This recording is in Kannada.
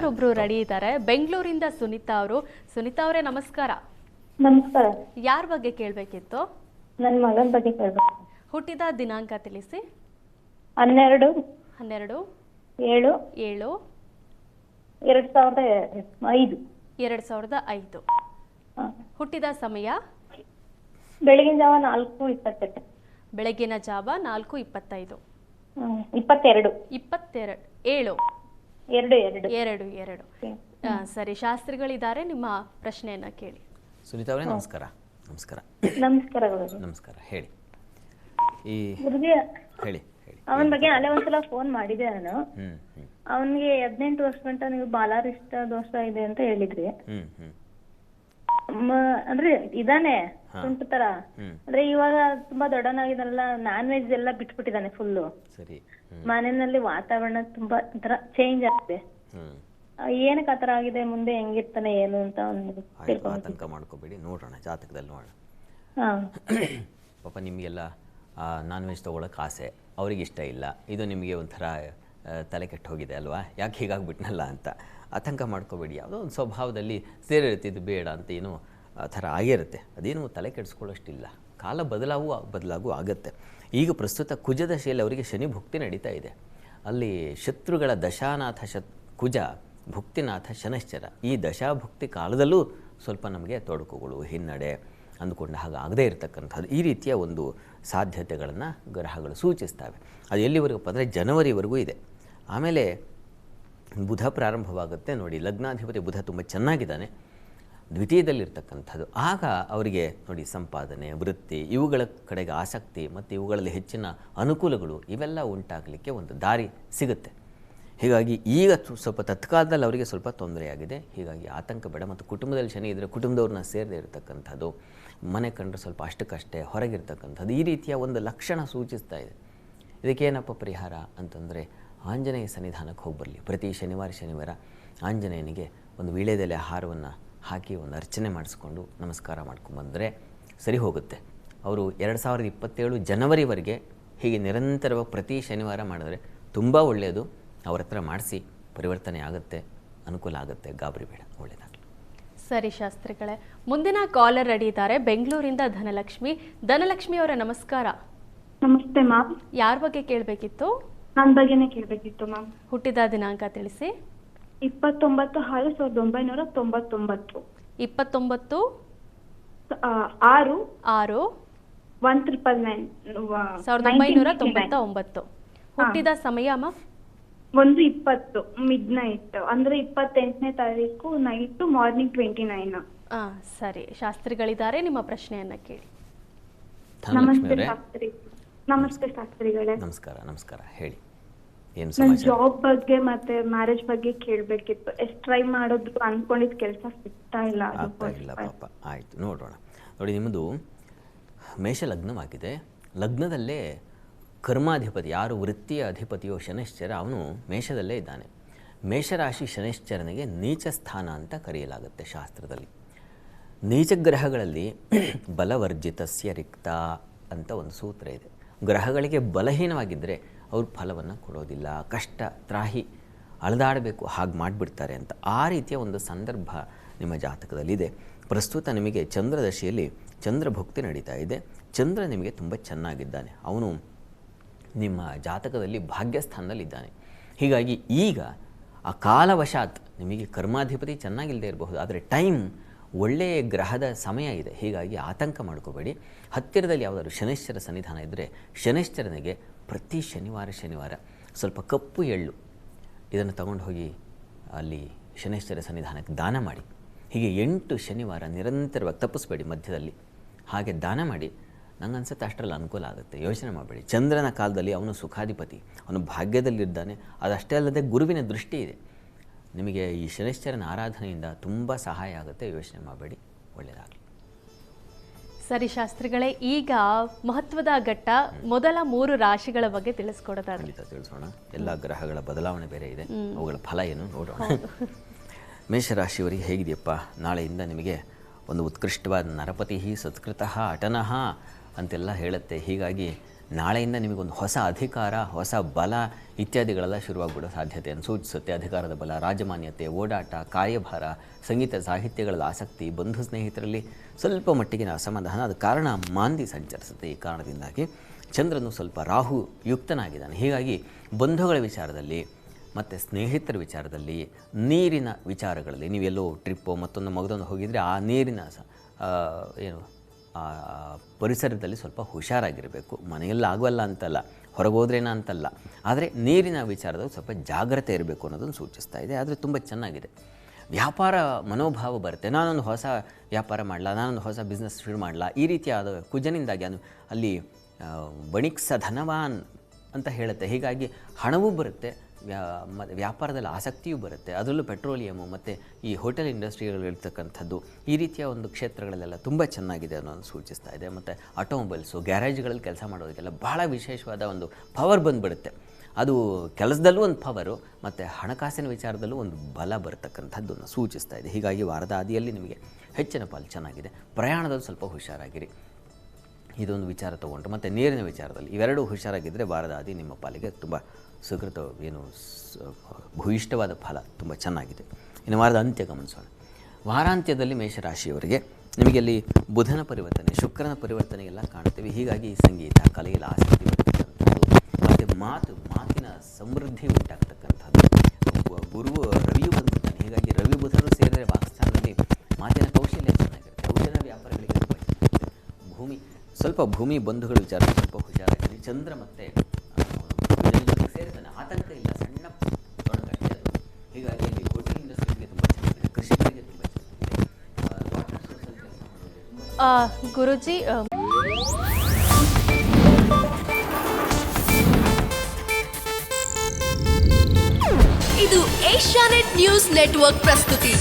ಕಾಲರ್ ಒಬ್ರು ರೆಡಿ ಇದ್ದಾರೆ. ಬೆಂಗಳೂರಿಂದ ಸುನಿತಾ ಅವರು. ಸುನಿತಾ ಅವರೇ ನಮಸ್ಕಾರ. ನಮಸ್ಕಾರ. ಯಾರ ಬಗ್ಗೆ ಕೇಳಬೇಕಿತ್ತು? ನನ್ನ ಮಗನ ಬಗ್ಗೆ ಕೇಳಬೇಕು. ಹುಟ್ಟಿದ ದಿನಾಂಕ ತಿಳಿಸಿ. 12 12 7 7 2005. 2005. ಹುಟ್ಟಿದ ಸಮಯ ಬೆಳಗಿನ ಜಾವ 4:28. ಬೆಳಗಿನ ಜಾವ 4:25. 22 22 7 2. ಸರಿ, ಶಾಸ್ತ್ರಿಗಳಿದ್ದಾರೆ, ನಿಮ್ಮ ಪ್ರಶ್ನೆಯನ್ನ ಕೇಳಿ. ಸುನೀತಾ ಅವರೇ ನಮಸ್ಕಾರ. ನಮಸ್ಕಾರ. ನಮಸ್ಕಾರ. ಹೇಳಿ. ಹೇಳಿ. ಅವನ ಬಗ್ಗೆ ಅಲ್ಲೇ ಒಂದ್ಸಲ ಫೋನ್ ಮಾಡಿದೆ ನಾನು. ಅವನಿಗೆ 18 ವರ್ಷ ಗಂಟ ನೀವು ಬಾಲಾರಿಷ್ಟ ದೋಷ ಇದೆ ಅಂತ ಹೇಳಿದ್ರಿ. ಅಂದ್ರೆ ಇದಾನೆ ತುಂಟು ತರ. ಅಂದ್ರೆ ಇವಾಗ ತುಂಬಾ ದೊಡ್ಡನಾಗಿದಲ್ಲ, ನಾನ್ ವೆಜ್ ಎಲ್ಲ ಬಿಟ್ಬಿಟ್ಟಿದ್ದಾನೆ ಫುಲ್ಲು. ಮನೆಯಲ್ಲಿ ವಾತಾವರಣ ತುಂಬಾ ತರ ಚೇಂಜ್ ಆಗಿದೆ. ಏನಕ್ಕೆ ಆತರ ಆಗಿದೆ, ಮುಂದೆ ಹೆಂಗಿರ್ತಾನೆ ಏನು ಅಂತ ಒಂದು ಆತಂಕ ಮಾಡ್ಕೋಬೇಡಿ, ನೋಡೋಣ ಜಾತಕದಲ್ಲಿ ನೋಡೋಣ. ಪಾಪ ನಿಮಗೆಲ್ಲ ನಾನ್ ವೆಜ್ ತೊಗೊಳಕ್ಕೆ ಆಸೆ, ಅವ್ರಿಗೆ ಇಷ್ಟ ಇಲ್ಲ, ಇದು ನಿಮಗೆ ಒಂಥರ ತಲೆ ಕೆಟ್ಟು ಹೋಗಿದೆ ಅಲ್ವಾ, ಯಾಕೆ ಹೀಗಾಗ್ಬಿಟ್ನಲ್ಲ ಅಂತ ಆತಂಕ ಮಾಡ್ಕೋಬೇಡಿ. ಯಾವುದೋ ಒಂದು ಸ್ವಭಾವದಲ್ಲಿ ಸೇರಿರುತ್ತೆ, ಇದು ಬೇಡ ಅಂತ ಏನೋ ಆ ಥರ ಆಗಿರುತ್ತೆ, ಅದೇನು ತಲೆ ಕೆಡಿಸ್ಕೊಳ್ಳೋಷ್ಟಿಲ್ಲ. ಕಾಲ ಬದಲಾಗೂ ಆಗುತ್ತೆ. ಈಗ ಪ್ರಸ್ತುತ ಕುಜದಶೆಯಲ್ಲಿ ಅವರಿಗೆ ಶನಿ ಭುಕ್ತಿ ನಡೀತಾ ಇದೆ. ಅಲ್ಲಿ ಶತ್ರುಗಳ ದಶಾನಾಥ ಕುಜ, ಭುಕ್ತಿನಾಥ ಶನಶ್ಚರ. ಈ ದಶಾಭುಕ್ತಿ ಕಾಲದಲ್ಲೂ ಸ್ವಲ್ಪ ನಮಗೆ ತೊಡಕುಗಳು, ಹಿನ್ನಡೆ ಅಂದುಕೊಂಡ ಹಾಗೆ ಆಗದೇ ಇರತಕ್ಕಂಥದ್ದು, ಈ ರೀತಿಯ ಒಂದು ಸಾಧ್ಯತೆಗಳನ್ನು ಗ್ರಹಗಳು ಸೂಚಿಸ್ತವೆ. ಅದು ಎಲ್ಲಿವರೆಗೂ ಅಂದರೆ ಜನವರಿವರೆಗೂ ಇದೆ. ಆಮೇಲೆ ಬುಧ ಪ್ರಾರಂಭವಾಗುತ್ತೆ ನೋಡಿ. ಲಗ್ನಾಧಿಪತಿ ಬುಧ ತುಂಬ ಚೆನ್ನಾಗಿದ್ದಾನೆ, ದ್ವಿತೀಯದಲ್ಲಿರ್ತಕ್ಕಂಥದ್ದು. ಆಗ ಅವರಿಗೆ ನೋಡಿ ಸಂಪಾದನೆ, ವೃತ್ತಿ, ಇವುಗಳ ಕಡೆಗೆ ಆಸಕ್ತಿ ಮತ್ತು ಇವುಗಳಲ್ಲಿ ಹೆಚ್ಚಿನ ಅನುಕೂಲಗಳು ಇವೆಲ್ಲ ಉಂಟಾಗಲಿಕ್ಕೆ ಒಂದು ದಾರಿ ಸಿಗುತ್ತೆ. ಹೀಗಾಗಿ ಈಗ ಸ್ವಲ್ಪ ತತ್ಕಾಲದಲ್ಲಿ ಅವರಿಗೆ ಸ್ವಲ್ಪ ತೊಂದರೆಯಾಗಿದೆ. ಹೀಗಾಗಿ ಆತಂಕ ಬೇಡ. ಮತ್ತು ಕುಟುಂಬದಲ್ಲಿ ಶನಿ ಇದ್ದರೆ ಕುಟುಂಬದವ್ರನ್ನ ಸೇರದೇ ಇರತಕ್ಕಂಥದ್ದು, ಮನೆ ಕಂಡ್ರೆ ಸ್ವಲ್ಪ ಅಷ್ಟಕ್ಕಷ್ಟೇ ಹೊರಗಿರ್ತಕ್ಕಂಥದ್ದು, ಈ ರೀತಿಯ ಒಂದು ಲಕ್ಷಣ ಸೂಚಿಸ್ತಾ ಇದೆ. ಇದಕ್ಕೇನಪ್ಪ ಪರಿಹಾರ ಅಂತಂದರೆ ಆಂಜನೇಯ ಸನ್ನಿಧಾನಕ್ಕೆ ಹೋಗಿ ಬರಲಿ. ಪ್ರತಿ ಶನಿವಾರ ಆಂಜನೇಯನಿಗೆ ಒಂದು ವೀಳ್ಯದೆಲೆ ಆಹಾರವನ್ನು ಹಾಕಿ ಒಂದು ಅರ್ಚನೆ ಮಾಡಿಸ್ಕೊಂಡು ನಮಸ್ಕಾರ ಮಾಡ್ಕೊಂಬಂದರೆ ಸರಿ ಹೋಗುತ್ತೆ. ಅವರು 2027 ಜನವರಿವರೆಗೆ ಹೀಗೆ ನಿರಂತರವಾಗಿ ಪ್ರತಿ ಶನಿವಾರ ಮಾಡಿದ್ರೆ ತುಂಬ ಒಳ್ಳೆಯದು. ಅವ್ರ ಹತ್ರ ಮಾಡಿಸಿ, ಪರಿವರ್ತನೆ ಆಗುತ್ತೆ, ಅನುಕೂಲ ಆಗುತ್ತೆ, ಗಾಬರಿ ಬೇಡ, ಒಳ್ಳೆಯದಾಗಲಿ. ಸರಿ ಶಾಸ್ತ್ರಿಗಳೇ, ಮುಂದಿನ ಕಾಲರ್ ರೆಡಿ ಇದ್ದಾರೆ. ಬೆಂಗಳೂರಿಂದ ಧನಲಕ್ಷ್ಮಿ ಅವರ ನಮಸ್ಕಾರ. ನಮಸ್ತೆ ಮ್ಯಾಮ್. ಯಾರ ಬಗ್ಗೆ ಕೇಳಬೇಕಿತ್ತು? ನನ್ನ ಬಗ್ಗೆನೇ ಕೇಳಬೇಕಿತ್ತು ಮ್ಯಾಮ್. ಹುಟ್ಟಿದ ದಿನಾಂಕ ತಿಳಿಸಿ. 29/6/1999. 29 6 6 1999. ಹುಟ್ಟಿದ ಸಮಯ ಅಮ್ಮ? 1:20 ಮಿಡ್ನೈಟ್, ಅಂದ್ರೆ 28ನೇ ತಾರೀಕು ನೈಟ್, ಮಾರ್ನಿಂಗ್ 29. ಸರಿ, ಶಾಸ್ತ್ರಿಗಳಿದ್ದಾರೆ, ನಿಮ್ಮ ಪ್ರಶ್ನೆಯನ್ನ ಕೇಳಿ. ನಮಸ್ತೆ ಶಾಸ್ತ್ರಿಗಳೇ. ನಮಸ್ಕಾರ. ಹೇಳಿ. ನನ್ನ ಜಾಬ್ ಬಗ್ಗೆ ಮತ್ತೆ ಮ್ಯಾರೇಜ್ ಬಗ್ಗೆ ಕೇಳಬೇಕಿತ್ತು. ಎಷ್ಟು ಟ್ರೈ ಮಾಡಿದ್ರು ಅನ್ಕೊಂಡಿದ್ ಕೆಲಸ ಸಿಗ್ತಾ ಇಲ್ಲ. ಪಾಪ. ಆಯ್ತು, ನೋಡೋಣ. ನೋಡಿ, ನಿಮ್ಮದು ಮೇಷ ಲಗ್ನವಾಗಿದೆ. ಲಗ್ನದಲ್ಲೇ ಕರ್ಮಾಧಿಪತಿ, ಯಾರು ವೃತ್ತಿಯ ಅಧಿಪತಿಯೋ ಶನೈಶ್ಚರ, ಅವನು ಮೇಷದಲ್ಲೇ ಇದ್ದಾನೆ. ಮೇಷರಾಶಿ ಶನೈಶ್ಚರನಿಗೆ ನೀಚ ಸ್ಥಾನ ಅಂತ ಕರೆಯಲಾಗುತ್ತೆ ಶಾಸ್ತ್ರದಲ್ಲಿ. ನೀಚ ಗ್ರಹಗಳಲ್ಲಿ ಬಲವರ್ಜಿತಸ್ಯ ರಿಕ್ತ ಅಂತ ಒಂದು ಸೂತ್ರ ಇದೆ. ಗ್ರಹಗಳಿಗೆ ಬಲಹೀನವಾಗಿದ್ದರೆ ಅವ್ರು ಫಲವನ್ನು ಕೊಡೋದಿಲ್ಲ, ಕಷ್ಟ ತ್ರಾಹಿ ಅಳೆದಾಡಬೇಕು, ಹಾಗೆ ಮಾಡಿಬಿಡ್ತಾರೆ ಅಂತ. ಆ ರೀತಿಯ ಒಂದು ಸಂದರ್ಭ ನಿಮ್ಮ ಜಾತಕದಲ್ಲಿದೆ. ಪ್ರಸ್ತುತ ನಿಮಗೆ ಚಂದ್ರದಶೆಯಲ್ಲಿ ಚಂದ್ರಭುಕ್ತಿ ನಡೀತಾ ಇದೆ. ಚಂದ್ರ ನಿಮಗೆ ತುಂಬ ಚೆನ್ನಾಗಿದ್ದಾನೆ. ಅವನು ನಿಮ್ಮ ಜಾತಕದಲ್ಲಿ ಭಾಗ್ಯಸ್ಥಾನದಲ್ಲಿದ್ದಾನೆ. ಹೀಗಾಗಿ ಈಗ ಆ ಕಾಲವಶಾತ್ ನಿಮಗೆ ಕರ್ಮಾಧಿಪತಿ ಚೆನ್ನಾಗಿಲ್ಲದೆ ಇರಬಹುದು, ಆದರೆ ಟೈಮ್ ಒಳ್ಳೆಯ ಗ್ರಹದ ಸಮಯ ಇದೆ. ಹೀಗಾಗಿ ಆತಂಕ ಮಾಡ್ಕೋಬೇಡಿ. ಹತ್ತಿರದಲ್ಲಿ ಯಾವುದಾದ್ರು ಶನೈಶ್ಚರ ಸನ್ನಿಧಾನ ಇದ್ದರೆ ಶನೈಶ್ಚರನಿಗೆ ಪ್ರತಿ ಶನಿವಾರ ಸ್ವಲ್ಪ ಕಪ್ಪು ಎಳ್ಳು ಇದನ್ನು ತಗೊಂಡು ಹೋಗಿ ಅಲ್ಲಿ ಶನೈಶ್ಚರ ಸನ್ನಿಧಾನಕ್ಕೆ ದಾನ ಮಾಡಿ. ಹೀಗೆ 8 ಶನಿವಾರ ನಿರಂತರವಾಗಿ ತಪ್ಪಿಸ್ಬೇಡಿ, ಮಧ್ಯದಲ್ಲಿ ಹಾಗೆ ದಾನ ಮಾಡಿ. ನಂಗನ್ಸುತ್ತೆ ಅಷ್ಟರಲ್ಲಿ ಅನುಕೂಲ ಆಗುತ್ತೆ, ಯೋಚನೆ ಮಾಡಬೇಡಿ. ಚಂದ್ರನ ಕಾಲದಲ್ಲಿ ಅವನು ಸುಖಾಧಿಪತಿ, ಅವನು ಭಾಗ್ಯದಲ್ಲಿದ್ದಾನೆ. ಅದಷ್ಟೇ ಅಲ್ಲದೆ ಗುರುವಿನ ದೃಷ್ಟಿ ಇದೆ. ನಿಮಗೆ ಈ ಶನೈಶ್ಚರನ ಆರಾಧನೆಯಿಂದ ತುಂಬ ಸಹಾಯ ಆಗುತ್ತೆ, ಯೋಚನೆ ಮಾಡಬೇಡಿ, ಒಳ್ಳೆಯದಾಗಲಿ. ಸರಿ ಶಾಸ್ತ್ರಿಗಳೇ, ಈಗ ಮಹತ್ವದ ಘಟ್ಟ, ಮೊದಲ 3 ರಾಶಿಗಳ ಬಗ್ಗೆ ತಿಳಿಸ್ಕೊಡೋದಾದ್ರೆ. ಖಂಡಿತ ತಿಳಿಸೋಣ. ಎಲ್ಲ ಗ್ರಹಗಳ ಬದಲಾವಣೆ ಬೇರೆ ಇದೆ, ಅವುಗಳ ಫಲ ಏನು ನೋಡೋಣ. ಮೇಷರಾಶಿಯವರಿಗೆ ಹೇಗಿದೆಯಪ್ಪ? ನಾಳೆಯಿಂದ ನಿಮಗೆ ಒಂದು ಉತ್ಕೃಷ್ಟವಾದ ನರಪತಿ ಸತ್ಕೃತಃ ಅಟನಃ ಅಂತೆಲ್ಲ ಹೇಳುತ್ತೆ. ಹೀಗಾಗಿ ನಾಳೆಯಿಂದ ನಿಮಗೊಂದು ಹೊಸ ಅಧಿಕಾರ, ಹೊಸ ಬಲ ಇತ್ಯಾದಿಗಳೆಲ್ಲ ಶುರುವಾಗ್ಬಿಡೋ ಸಾಧ್ಯತೆಯನ್ನು ಸೂಚಿಸುತ್ತೆ. ಅಧಿಕಾರದ ಬಲ, ರಾಜಮಾನ್ಯತೆ, ಓಡಾಟ, ಕಾರ್ಯಭಾರ, ಸಂಗೀತ ಸಾಹಿತ್ಯಗಳಲ್ಲಿ ಆಸಕ್ತಿ, ಬಂಧು ಸ್ನೇಹಿತರಲ್ಲಿ ಸ್ವಲ್ಪ ಮಟ್ಟಿಗಿನ ಅಸಮಾಧಾನ. ಅದು ಕಾರಣ ಮಾಂದಿ ಸಂಚರಿಸುತ್ತೆ. ಈ ಕಾರಣದಿಂದಾಗಿ ಚಂದ್ರನು ಸ್ವಲ್ಪ ರಾಹು ಯುಕ್ತನಾಗಿದ್ದಾನೆ. ಹೀಗಾಗಿ ಬಂಧುಗಳ ವಿಚಾರದಲ್ಲಿ ಮತ್ತು ಸ್ನೇಹಿತರ ವಿಚಾರದಲ್ಲಿ, ನೀರಿನ ವಿಚಾರಗಳಲ್ಲಿ, ನೀವೆಲ್ಲೋ ಟ್ರಿಪ್ಪೋ ಮತ್ತೊಂದು ಮಗದೊಂದು ಹೋಗಿದರೆ ಆ ನೀರಿನ ಪರಿಸರದಲ್ಲಿ ಸ್ವಲ್ಪ ಹುಷಾರಾಗಿರಬೇಕು. ಮನೆಯಲ್ಲಿ ಆಗೋಲ್ಲ ಅಂತಲ್ಲ, ಹೊರಗೆ ಹೋದ್ರೇನ ಅಂತಲ್ಲ, ಆದರೆ ನೀರಿನ ವಿಚಾರದಲ್ಲಿ ಸ್ವಲ್ಪ ಜಾಗ್ರತೆ ಇರಬೇಕು ಅನ್ನೋದನ್ನು ಸೂಚಿಸ್ತಾ ಇದೆ. ಆದರೆ ತುಂಬ ಚೆನ್ನಾಗಿದೆ. ವ್ಯಾಪಾರ ಮನೋಭಾವ ಬರುತ್ತೆ. ನಾನೊಂದು ಹೊಸ ವ್ಯಾಪಾರ ಮಾಡಲ್ಲ, ನಾನೊಂದು ಹೊಸ ಬಿಸ್ನೆಸ್ ಶುರು ಮಾಡಲ್ಲ, ಈ ರೀತಿಯಾದ ಕುಜನಿಂದಾಗಿ ಅಲ್ಲಿ ಬಣಿಕ್ಸ ಧನವಾನ್ ಅಂತ ಹೇಳುತ್ತೆ. ಹೀಗಾಗಿ ಹಣವೂ ಬರುತ್ತೆ, ವ್ಯಾಪಾರದಲ್ಲಿ ಆಸಕ್ತಿಯೂ ಬರುತ್ತೆ. ಅದರಲ್ಲೂ ಪೆಟ್ರೋಲಿಯಮು ಮತ್ತು ಈ ಹೋಟೆಲ್ ಇಂಡಸ್ಟ್ರಿಗಳಿರ್ತಕ್ಕಂಥದ್ದು ಈ ರೀತಿಯ ಒಂದು ಕ್ಷೇತ್ರಗಳಲ್ಲೆಲ್ಲ ತುಂಬ ಚೆನ್ನಾಗಿದೆ ಅನ್ನೋದು ಸೂಚಿಸ್ತಾ ಇದೆ. ಮತ್ತು ಆಟೋಮೊಬೈಲ್ಸು, ಗ್ಯಾರೇಜ್ಗಳಲ್ಲಿ ಕೆಲಸ ಮಾಡೋದಕ್ಕೆಲ್ಲ ಭಾಳ ವಿಶೇಷವಾದ ಒಂದು ಪವರ್ ಬಂದುಬಿಡುತ್ತೆ. ಅದು ಕೆಲಸದಲ್ಲೂ ಒಂದು ಪವರು ಮತ್ತು ಹಣಕಾಸಿನ ವಿಚಾರದಲ್ಲೂ ಒಂದು ಬಲ ಬರತಕ್ಕಂಥದ್ದನ್ನು ಸೂಚಿಸ್ತಾ ಇದೆ. ಹೀಗಾಗಿ ವಾರದ ಆದಿಯಲ್ಲಿ ನಿಮಗೆ ಹೆಚ್ಚಿನ ಪಾಲು ಚೆನ್ನಾಗಿದೆ. ಪ್ರಯಾಣದಲ್ಲಿ ಸ್ವಲ್ಪ ಹುಷಾರಾಗಿರಿ, ಇದೊಂದು ವಿಚಾರ ತೊಗೊಂಡ್ರು. ಮತ್ತು ನೀರಿನ ವಿಚಾರದಲ್ಲಿ ಇವೆರಡೂ ಹುಷಾರಾಗಿದ್ದರೆ ವಾರದ ಆದಿ ನಿಮ್ಮ ಪಾಲಿಗೆ ತುಂಬ ಸುಕೃತ ಭೂಯಿಷ್ಠವಾದ ಫಲ ತುಂಬ ಚೆನ್ನಾಗಿದೆ. ಇನ್ನು ವಾರದ ಅಂತ್ಯ ಗಮನಿಸೋಣ. ವಾರಾಂತ್ಯದಲ್ಲಿ ಮೇಷರಾಶಿಯವರಿಗೆ ನಿಮಗೆ ಅಲ್ಲಿ ಬುಧನ ಪರಿವರ್ತನೆ, ಶುಕ್ರನ ಪರಿವರ್ತನೆ ಎಲ್ಲ ಕಾಣ್ತೇವೆ. ಹೀಗಾಗಿ ಸಂಗೀತ, ಕಲೆಯಲ್ಲಿ ಆಸಕ್ತಿ ಬರ್ತಕ್ಕಂಥದ್ದು ಮತ್ತು ಮಾತಿನ ಸಮೃದ್ಧಿ ಉಂಟಾಗ್ತಕ್ಕಂಥದ್ದು. ಗುರು ರವಿಯು ಬಂದಿದ್ದಾನೆ. ಹೀಗಾಗಿ ರವಿ ಬುಧರು ಸೇರಿದರೆ ವಾಕ್ಸ್ಥಾನದಲ್ಲಿ ಮಾತಿನ ಕೌಶಲ್ಯ ಚೆನ್ನಾಗಿರುತ್ತೆ. ಔಷಧ ವ್ಯಾಪಾರಗಳಿಗೆ ತುಂಬ ಚೆನ್ನಾಗಿರುತ್ತೆ. ಭೂಮಿ ಬಂಧುಗಳ ವಿಚಾರ ಸ್ವಲ್ಪ ಹುಷಾರಾಗಿದೆ. ಚಂದ್ರ ಮತ್ತು ಜೊತೆಗೆ ಸೇರ್ತಾನೆ, ಆತಂಕ ಇಲ್ಲ, ಸಣ್ಣ ತೊಡಕಷ್ಟೇ ಅದು. ಹೀಗಾಗಿ ಅಲ್ಲಿ ಹೋಟೆಲ್ ಇಂಡಸ್ಟ್ರಿಗೆ ತುಂಬ ಚೆನ್ನಾಗಿದೆ, ಕೃಷಿಕರಿಗೆ ತುಂಬ ಚೆನ್ನಾಗಿದೆ, ವಾಟರ್ ಸೋರ್ಸಲ್ಲಿ ಕೆಲಸ ಮಾಡೋರಿಗೆ ಗುರುಜಿ, ಇದು ಏಷ್ಯಾನೆಟ್ ನ್ಯೂಸ್ ನೆಟ್ವರ್ಕ್ ಪ್ರಸ್ತುತಿ.